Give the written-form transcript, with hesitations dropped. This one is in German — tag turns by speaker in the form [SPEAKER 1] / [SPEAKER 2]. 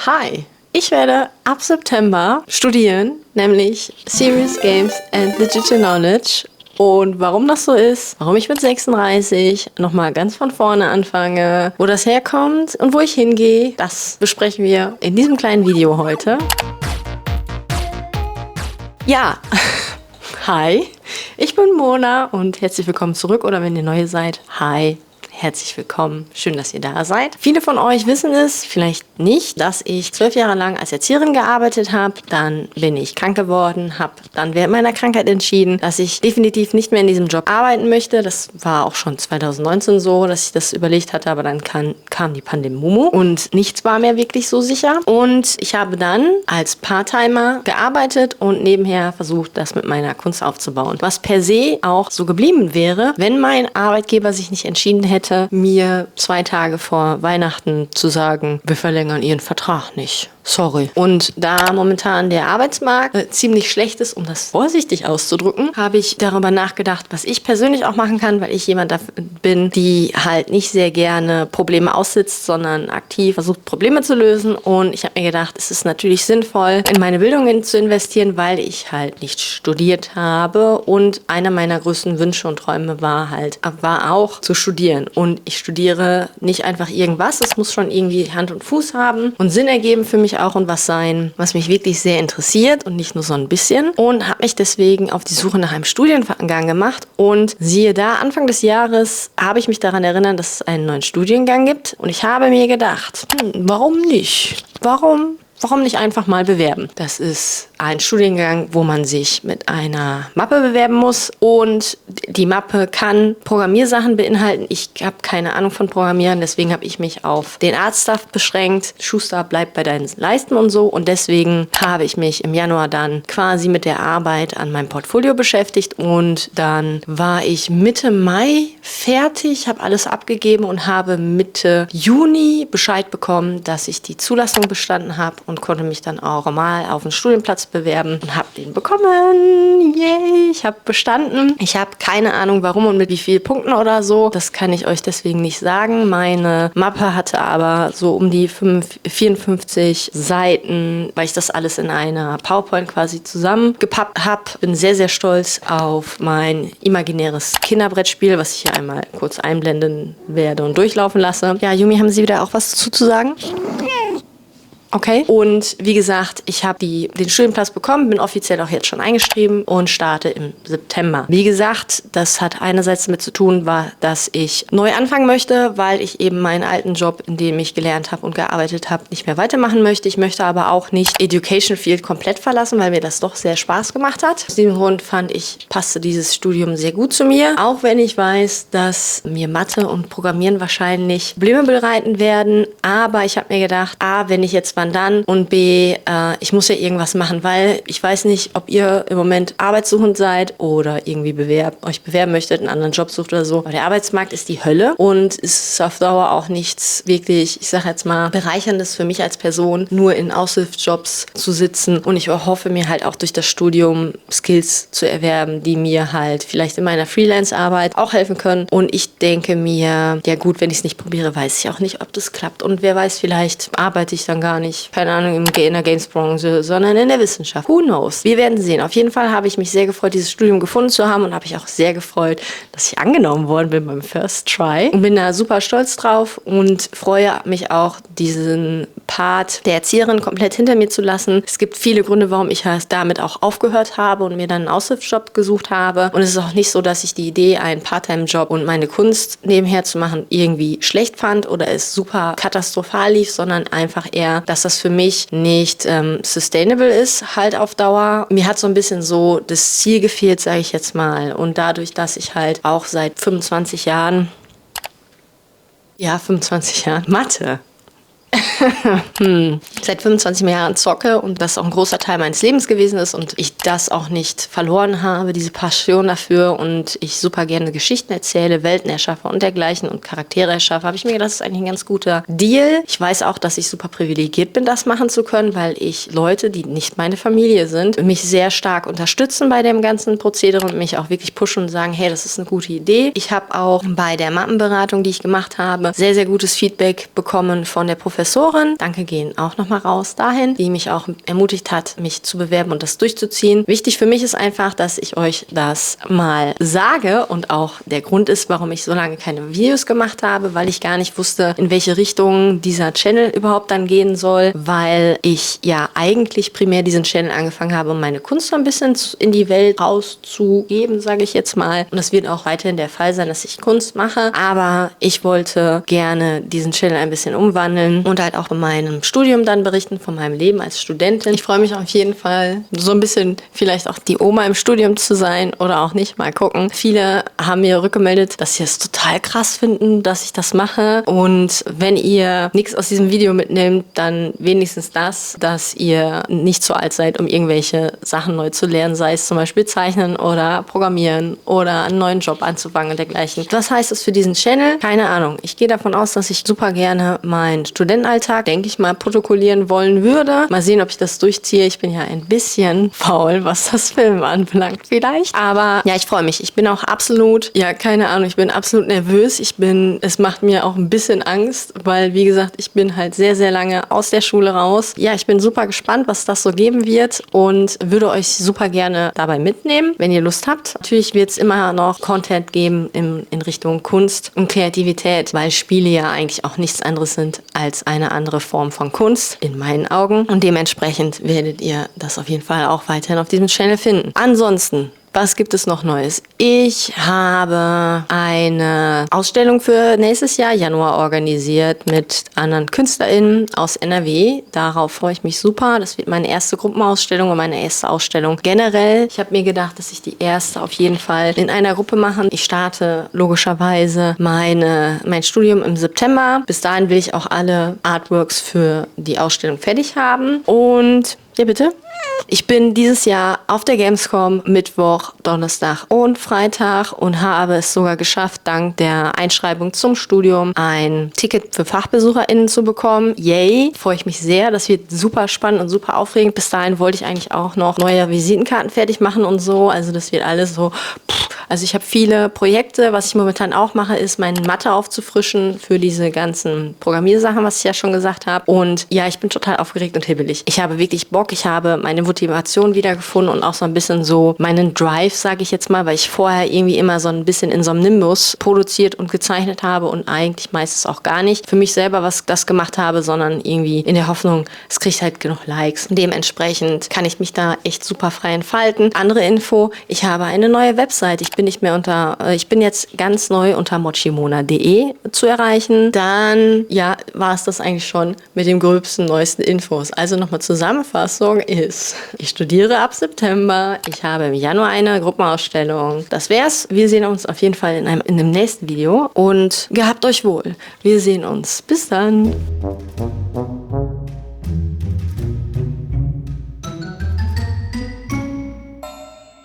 [SPEAKER 1] Hi, ich werde ab September studieren, nämlich Serious Games and Digital Knowledge. Und warum das so ist, warum ich mit 36 nochmal ganz von vorne anfange, wo das herkommt und wo ich hingehe, das besprechen wir in diesem kleinen Video heute. Ja, hi, ich bin Mona und herzlich willkommen zurück, oder wenn ihr neu seid, hi. Herzlich willkommen. Schön, dass ihr da seid. Viele von euch wissen es, vielleicht nicht, dass ich 12 Jahre lang als Erzieherin gearbeitet habe. Dann bin ich krank geworden, habe dann während meiner Krankheit entschieden, dass ich definitiv nicht mehr in diesem Job arbeiten möchte. Das war auch schon 2019 so, dass ich das überlegt hatte, aber dann kam die Pandemie und nichts war mir wirklich so sicher. Und ich habe dann als Part-Timer gearbeitet und nebenher versucht, das mit meiner Kunst aufzubauen. Was per se auch so geblieben wäre, wenn mein Arbeitgeber sich nicht entschieden hätte, mir 2 Tage vor Weihnachten zu sagen, wir verlängern Ihren Vertrag nicht. Sorry. Und da momentan der Arbeitsmarkt ziemlich schlecht ist, um das vorsichtig auszudrücken, habe ich darüber nachgedacht, was ich persönlich auch machen kann, weil ich jemand bin, die halt nicht sehr gerne Probleme aussitzt, sondern aktiv versucht, Probleme zu lösen. Und ich habe mir gedacht, es ist natürlich sinnvoll, in meine Bildung zu investieren, weil ich halt nicht studiert habe. Und einer meiner größten Wünsche und Träume war auch zu studieren. Und ich studiere nicht einfach irgendwas, es muss schon irgendwie Hand und Fuß haben und Sinn ergeben für mich auch und was sein, was mich wirklich sehr interessiert und nicht nur so ein bisschen. Und habe mich deswegen auf die Suche nach einem Studiengang gemacht. Und siehe da, Anfang des Jahres habe ich mich daran erinnert, dass es einen neuen Studiengang gibt. Und ich habe mir gedacht, warum nicht? Warum nicht einfach mal bewerben? Das ist ein Studiengang, wo man sich mit einer Mappe bewerben muss und die Mappe kann Programmiersachen beinhalten. Ich habe keine Ahnung von Programmieren, deswegen habe ich mich auf den Art-Stuff beschränkt. Schuster, bleib bei deinen Leisten und so, und deswegen habe ich mich im Januar dann quasi mit der Arbeit an meinem Portfolio beschäftigt und dann war ich Mitte Mai fertig, habe alles abgegeben und habe Mitte Juni Bescheid bekommen, dass ich die Zulassung bestanden habe und konnte mich dann auch normal auf einen Studienplatz bewerben und habe den bekommen. Yay, ich habe bestanden. Ich habe keine Ahnung, warum und mit wie vielen Punkten oder so. Das kann ich euch deswegen nicht sagen. Meine Mappe hatte aber so um die 54 Seiten, weil ich das alles in einer PowerPoint quasi zusammengepappt habe. Bin sehr, sehr stolz auf mein imaginäres Kinderbrettspiel, was ich hier einmal kurz einblenden werde und durchlaufen lasse. Ja, Yumi, haben Sie wieder auch was zu sagen? Okay. Und wie gesagt, ich habe den Studienplatz bekommen, bin offiziell auch jetzt schon eingeschrieben und starte im September. Wie gesagt, das hat einerseits damit zu tun, dass ich neu anfangen möchte, weil ich eben meinen alten Job, in dem ich gelernt habe und gearbeitet habe, nicht mehr weitermachen möchte. Ich möchte aber auch nicht Education Field komplett verlassen, weil mir das doch sehr Spaß gemacht hat. Aus diesem Grund fand ich, passte dieses Studium sehr gut zu mir. Auch wenn ich weiß, dass mir Mathe und Programmieren wahrscheinlich Probleme bereiten werden. Aber ich habe mir gedacht, A, wenn ich jetzt dann und B, ich muss ja irgendwas machen, weil ich weiß nicht, ob ihr im Moment arbeitssuchend seid oder irgendwie euch bewerben möchtet, einen anderen Job sucht oder so. Aber der Arbeitsmarkt ist die Hölle und es ist auf Dauer auch nichts wirklich, ich sage jetzt mal, Bereicherndes für mich als Person, nur in Aushilfsjobs zu sitzen. Und ich hoffe mir halt auch durch das Studium Skills zu erwerben, die mir halt vielleicht in meiner Freelance-Arbeit auch helfen können. Und ich denke mir, ja gut, wenn ich es nicht probiere, weiß ich auch nicht, ob das klappt. Und wer weiß, vielleicht arbeite ich dann gar nicht, keine Ahnung, in der Games-Branche, sondern in der Wissenschaft. Who knows? Wir werden sehen. Auf jeden Fall habe ich mich sehr gefreut, dieses Studium gefunden zu haben, und habe ich auch sehr gefreut, dass ich angenommen worden bin beim First Try. Und bin da super stolz drauf und freue mich auch, diesen Part der Erzieherin komplett hinter mir zu lassen. Es gibt viele Gründe, warum ich damit auch aufgehört habe und mir dann einen Aushilfsjob gesucht habe. Und es ist auch nicht so, dass ich die Idee, einen Part-Time-Job und meine Kunst nebenher zu machen, irgendwie schlecht fand oder es super katastrophal lief, sondern einfach eher, dass das für mich nicht sustainable ist, halt auf Dauer. Mir hat so ein bisschen so das Ziel gefehlt, sage ich jetzt mal. Und dadurch, dass ich halt auch seit 25 Jahren Mathe. Seit 25 Jahren zocke und das auch ein großer Teil meines Lebens gewesen ist und ich das auch nicht verloren habe, diese Passion dafür, und ich super gerne Geschichten erzähle, Welten erschaffe und dergleichen und Charaktere erschaffe, habe ich mir gedacht, das ist eigentlich ein ganz guter Deal. Ich weiß auch, dass ich super privilegiert bin, das machen zu können, weil ich Leute, die nicht meine Familie sind, mich sehr stark unterstützen bei dem ganzen Prozedere und mich auch wirklich pushen und sagen, hey, das ist eine gute Idee. Ich habe auch bei der Mappenberatung, die ich gemacht habe, sehr, sehr gutes Feedback bekommen von der Professorin Professorin. Danke gehen auch nochmal raus dahin, die mich auch ermutigt hat, mich zu bewerben und das durchzuziehen. Wichtig für mich ist einfach, dass ich euch das mal sage und auch der Grund ist, warum ich so lange keine Videos gemacht habe, weil ich gar nicht wusste, in welche Richtung dieser Channel überhaupt dann gehen soll, weil ich ja eigentlich primär diesen Channel angefangen habe, um meine Kunst so ein bisschen in die Welt rauszugeben, sage ich jetzt mal. Und das wird auch weiterhin der Fall sein, dass ich Kunst mache, aber ich wollte gerne diesen Channel ein bisschen umwandeln und halt auch von meinem Studium dann berichten, von meinem Leben als Studentin. Ich freue mich auf jeden Fall, so ein bisschen vielleicht auch die Oma im Studium zu sein oder auch nicht, mal gucken. Viele haben mir rückgemeldet, dass sie es total krass finden, dass ich das mache, und wenn ihr nichts aus diesem Video mitnehmt, dann wenigstens das, dass ihr nicht zu alt seid, um irgendwelche Sachen neu zu lernen, sei es zum Beispiel Zeichnen oder Programmieren oder einen neuen Job anzufangen und dergleichen. Was heißt das für diesen Channel? Keine Ahnung. Ich gehe davon aus, dass ich super gerne meinen Studentenalltag, denke ich mal, protokollieren wollen würde. Mal sehen, ob ich das durchziehe. Ich bin ja ein bisschen faul, was das Film anbelangt vielleicht. Aber ja, ich freue mich. Ich bin auch absolut, ja, keine Ahnung, ich bin absolut nervös. Es macht mir auch ein bisschen Angst, weil, wie gesagt, ich bin halt sehr, sehr lange aus der Schule raus. Ja, ich bin super gespannt, was das so geben wird und würde euch super gerne dabei mitnehmen, wenn ihr Lust habt. Natürlich wird es immer noch Content geben in Richtung Kunst und Kreativität, weil Spiele ja eigentlich auch nichts anderes sind als eine andere Form von Kunst, in meinen Augen. Und dementsprechend werdet ihr das auf jeden Fall auch weiterhin auf diesem Channel finden. Ansonsten, was gibt es noch Neues? Ich habe eine Ausstellung für nächstes Jahr, Januar, organisiert mit anderen KünstlerInnen aus NRW. Darauf freue ich mich super. Das wird meine erste Gruppenausstellung und meine erste Ausstellung generell. Ich habe mir gedacht, dass ich die erste auf jeden Fall in einer Gruppe mache. Ich starte logischerweise mein Studium im September. Bis dahin will ich auch alle Artworks für die Ausstellung fertig haben. Und ja, bitte? Ich bin dieses Jahr auf der Gamescom Mittwoch, Donnerstag und Freitag und habe es sogar geschafft, dank der Einschreibung zum Studium ein Ticket für FachbesucherInnen zu bekommen. Yay! Freue ich mich sehr. Das wird super spannend und super aufregend. Bis dahin wollte ich eigentlich auch noch neue Visitenkarten fertig machen und so. Also das wird alles so... Also ich habe viele Projekte. Was ich momentan auch mache, ist, meine Mathe aufzufrischen für diese ganzen Programmiersachen, was ich ja schon gesagt habe. Und ja, ich bin total aufgeregt und hibbelig. Ich habe wirklich Bock. Ich habe meine Motivation wiedergefunden und auch so ein bisschen so meinen Drive, sage ich jetzt mal, weil ich vorher irgendwie immer so ein bisschen in so einem Nimbus produziert und gezeichnet habe und eigentlich meistens auch gar nicht für mich selber was das gemacht habe, sondern irgendwie in der Hoffnung, es kriegt halt genug Likes. Dementsprechend kann ich mich da echt super frei entfalten. Andere Info, ich habe eine neue Website. Ich bin jetzt ganz neu unter mochimona.de zu erreichen. Dann, ja, war es das eigentlich schon mit den gröbsten, neuesten Infos. Also nochmal Zusammenfassung ist, ich studiere ab September. Ich habe im Januar eine Gruppenausstellung. Das wär's. Wir sehen uns auf jeden Fall in dem nächsten Video und gehabt euch wohl. Wir sehen uns. Bis dann.